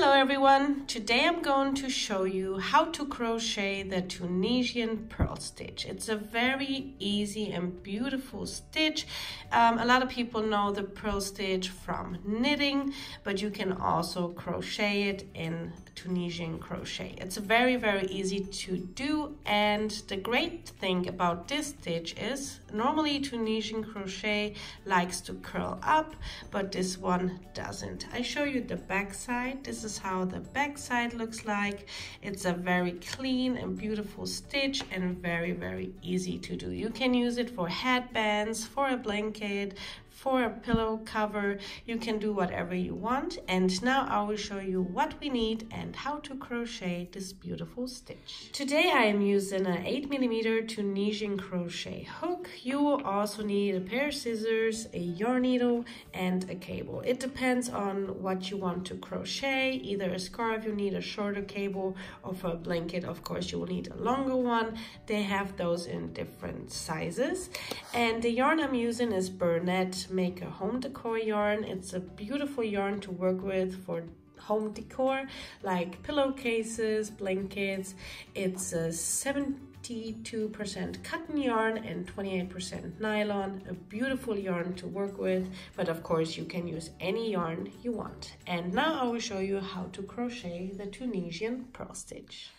Hello everyone, today I'm going to show you how to crochet the Tunisian purl stitch. It's a very easy and beautiful stitch. A lot of people know the purl stitch from knitting, but you can also crochet it in Tunisian crochet. It's very easy to do, and the great thing about this stitch is normally Tunisian crochet likes to curl up, but this one doesn't. I show you the back side. This is how the back side looks like. It's a very clean and beautiful stitch and very easy to do. You can use it for headbands, for a blanket, for a pillow cover. You can do whatever you want. And now I will show you what we need and how to crochet this beautiful stitch. Today I am using an 8mm Tunisian crochet hook. You will also need a pair of scissors, a yarn needle, and a cable. It depends on what you want to crochet. Either a scarf, you need a shorter cable, or for a blanket, of course, you will need a longer one. They have those in different sizes. And the yarn I'm using is Burnett Make a Home Decor yarn. It's a beautiful yarn to work with for home decor, like pillowcases, blankets. It's a 72% cotton yarn and 28% nylon. A beautiful yarn to work with, but of course you can use any yarn you want. And now I will show you how to crochet the Tunisian purl stitch.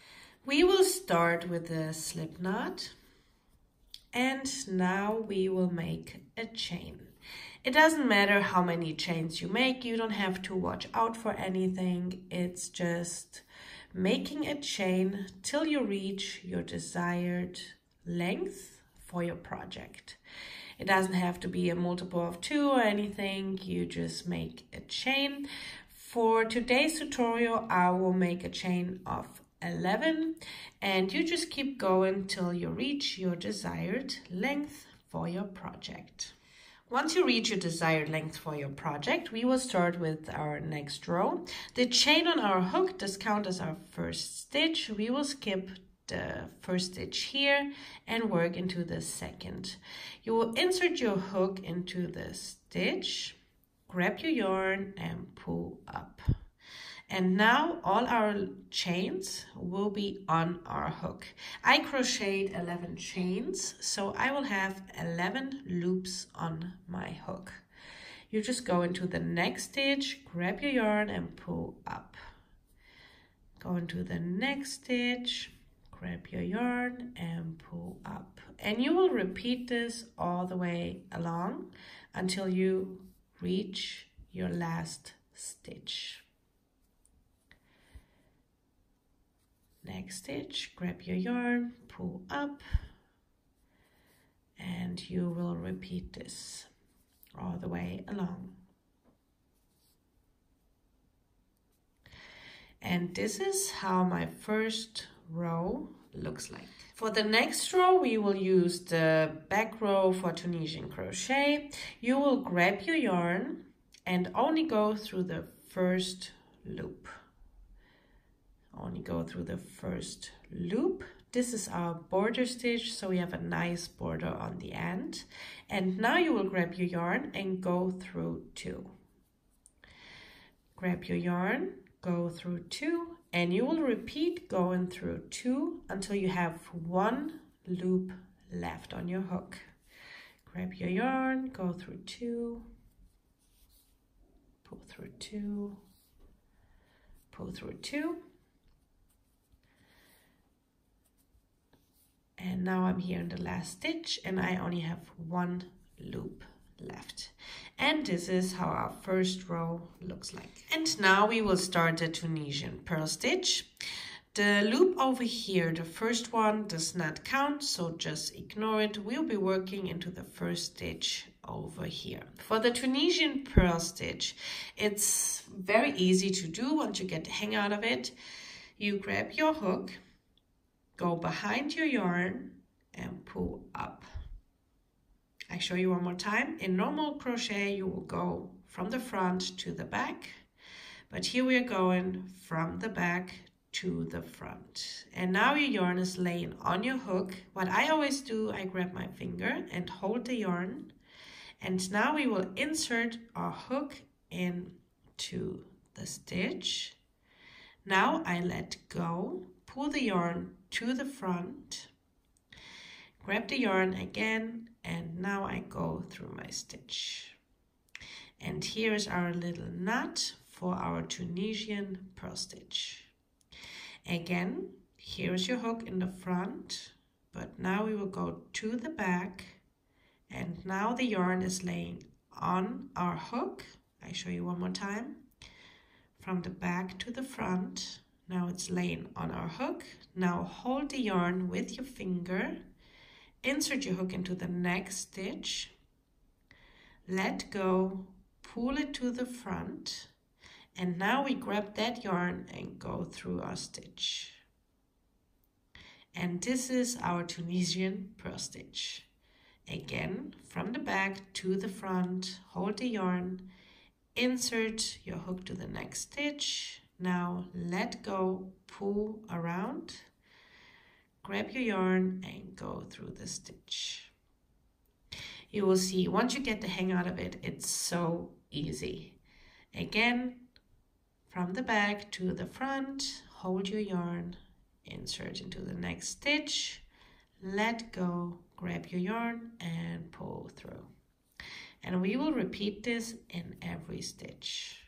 We will start with a slip knot, and now we will make a chain. It doesn't matter how many chains you make. You don't have to watch out for anything. It's just making a chain till you reach your desired length for your project. It doesn't have to be a multiple of 2 or anything. You just make a chain. For today's tutorial, I will make a chain of 11, and you just keep going till you reach your desired length for your project. Once you reach your desired length for your project, we will start with our next row. The chain on our hook does count as our first stitch. We will skip the first stitch here and work into the second. You will insert your hook into the stitch, grab your yarn and pull up. And now all our chains will be on our hook. I crocheted 11 chains, so I will have 11 loops on my hook. You just go into the next stitch, grab your yarn and pull up. Go into the next stitch, grab your yarn and pull up. And you will repeat this all the way along until you reach your last stitch. Next stitch, grab your yarn, pull up, and you will repeat this all the way along. And this is how my first row looks like. For the next row, we will use the back row for Tunisian crochet. You will grab your yarn and only go through the first loop. Only go through the first loop. This is our border stitch, so we have a nice border on the end. And now you will grab your yarn and go through 2. Grab your yarn, go through 2, and you will repeat going through 2 until you have 1 loop left on your hook. Grab your yarn, go through 2, pull through 2, pull through 2. And now I'm here in the last stitch and I only have 1 loop left. And this is how our first row looks like. And now we will start the Tunisian purl stitch. The loop over here, the first one, does not count, so just ignore it. We'll be working into the first stitch over here. For the Tunisian purl stitch, it's very easy to do once you get the hang out of it. You grab your hook, go behind your yarn and pull up. I show you one more time. In normal crochet, you will go from the front to the back, but here we are going from the back to the front. And now your yarn is laying on your hook. What I always do, I grab my finger and hold the yarn. And now we will insert our hook into the stitch Now I let go, pull the yarn to the front, grab the yarn again, and now I go through my stitch. And here's our little knot for our Tunisian purl stitch. Again, here's your hook in the front, but now we will go to the back, and now the yarn is laying on our hook. I show you one more time. From the back to the front, now it's laying on our hook. Now hold the yarn with your finger, insert your hook into the next stitch, let go, pull it to the front, and now we grab that yarn and go through our stitch. And this is our Tunisian purl stitch. Again, from the back to the front, hold the yarn, insert your hook to the next stitch. Now let go, pull around, grab your yarn and go through the stitch. You will see once you get the hang out of it, it's so easy. Again, from the back to the front, hold your yarn, insert into the next stitch, let go, grab your yarn and pull through. And we will repeat this in every stitch.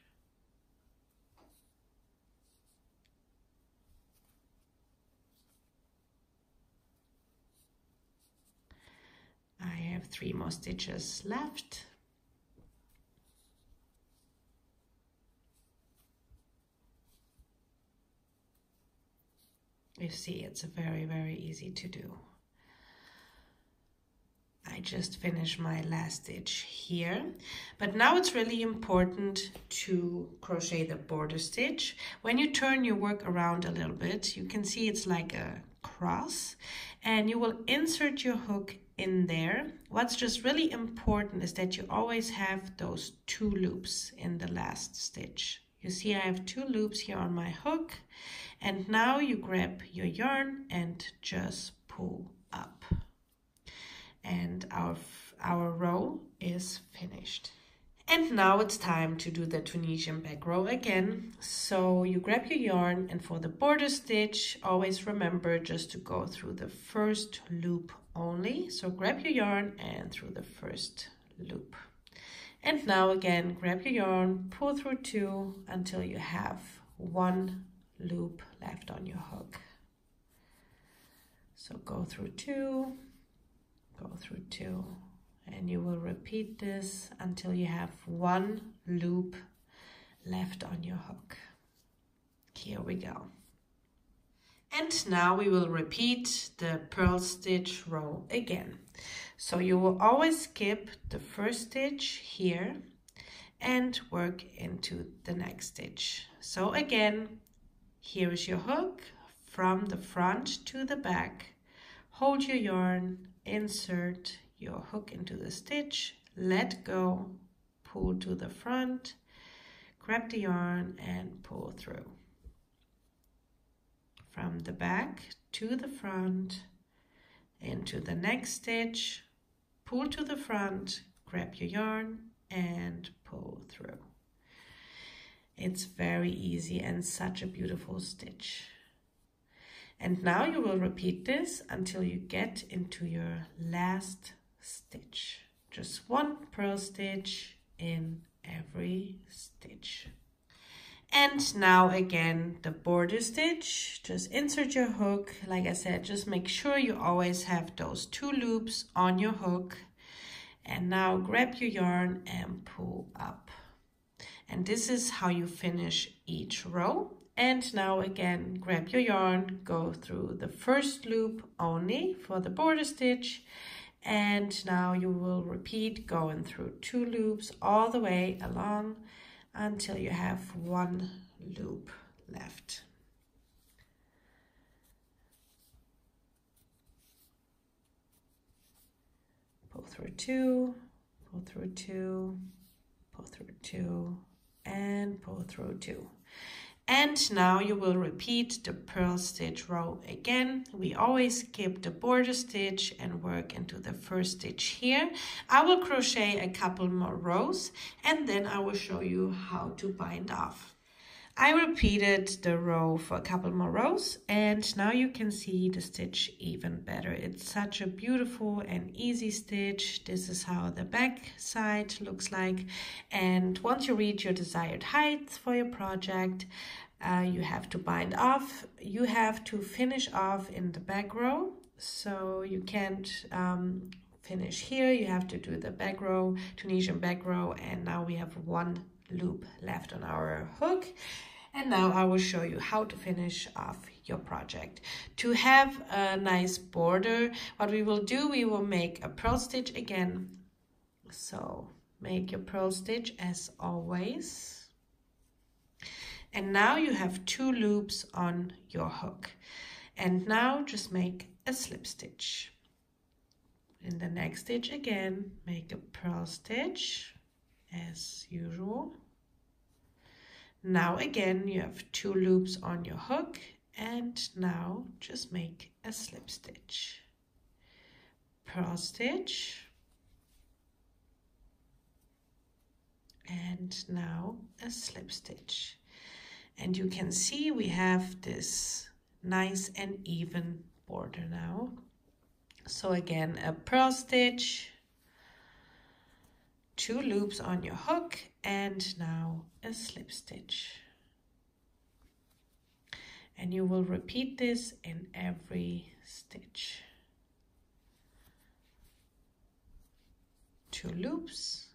I have 3 more stitches left. You see, it's very, very easy to do. I just finished my last stitch here, but now it's really important to crochet the border stitch. When you turn your work around a little bit, you can see it's like a cross, and you will insert your hook in there. What's just really important is that you always have those 2 loops in the last stitch. You see I have 2 loops here on my hook, and now you grab your yarn and just pull up. And our row is finished. And now it's time to do the Tunisian back row again. So you grab your yarn, and for the border stitch, always remember just to go through the first loop only. So grab your yarn and through the first loop. And now again, grab your yarn, pull through 2 until you have 1 loop left on your hook. So go through 2, go through 2, and you will repeat this until you have 1 loop left on your hook. Here we go. And now we will repeat the purl stitch row again. So you will always skip the first stitch here and work into the next stitch. So again, here is your hook from the front to the back. Hold your yarn, insert your hook into the stitch, let go, pull to the front, grab the yarn and pull through. From the back to the front, into the next stitch, pull to the front, grab your yarn and pull through. It's very easy and such a beautiful stitch. And now you will repeat this until you get into your last stitch. Just 1 purl stitch in every stitch. And now again, the border stitch. Just insert your hook. Like I said, just make sure you always have those 2 loops on your hook. And now grab your yarn and pull up. And this is how you finish each row. And now again, grab your yarn, go through the first loop only for the border stitch. And now you will repeat going through 2 loops all the way along until you have 1 loop left. Pull through 2, pull through 2, pull through 2, and pull through 2. And now you will repeat the purl stitch row again. We always skip the border stitch and work into the first stitch here. I will crochet a couple more rows and then I will show you how to bind off. I repeated the row for a couple more rows, and now you can see the stitch even better. It's such a beautiful and easy stitch. This is how the back side looks like. And once you reach your desired height for your project, you have to bind off. You have to finish off in the back row, so you can't finish here. You have to do the back row, Tunisian back row, and now we have one loop left on our hook. And now I will show you how to finish off your project. To have a nice border, what we will do, we will make a purl stitch again. So make your purl stitch as always. And now you have 2 loops on your hook. And now just make a slip stitch. In the next stitch again, make a purl stitch as usual. Now again, you have 2 loops on your hook, and now just make a slip stitch. Purl stitch. And now a slip stitch. And you can see we have this nice and even border now. So again, a purl stitch, 2 loops on your hook, and now a slip stitch. And you will repeat this in every stitch. 2 loops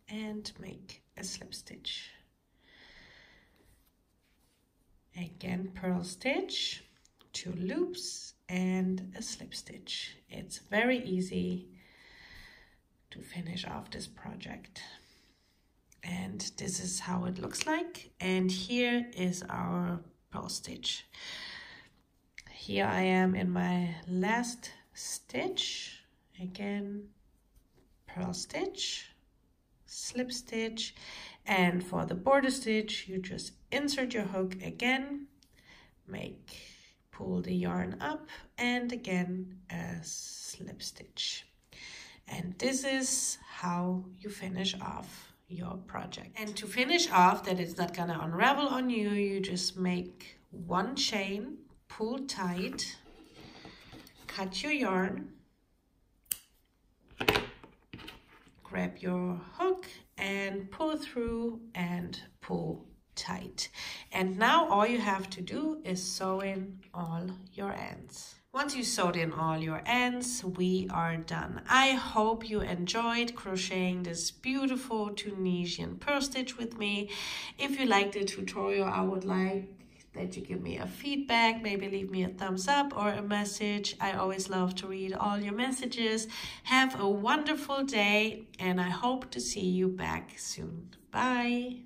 and make a slip stitch. Again, purl stitch, 2 loops and a slip stitch. It's very easy to finish off this project. And this is how it looks like. And here is our purl stitch. Here I am in my last stitch. Again, purl stitch, slip stitch. And for the border stitch, you just insert your hook again, pull the yarn up, and again a slip stitch. And this is how you finish off your project. And to finish off that it's not gonna unravel on you, you just make 1 chain, pull tight, cut your yarn, grab your hook and pull through and pull tight. And now all you have to do is sew in all your ends. Once you sewed in all your ends, we are done. I hope you enjoyed crocheting this beautiful Tunisian purl stitch with me. If you liked the tutorial, I would like that you give me a feedback, maybe leave me a thumbs up or a message. I always love to read all your messages. Have a wonderful day, and I hope to see you back soon. Bye.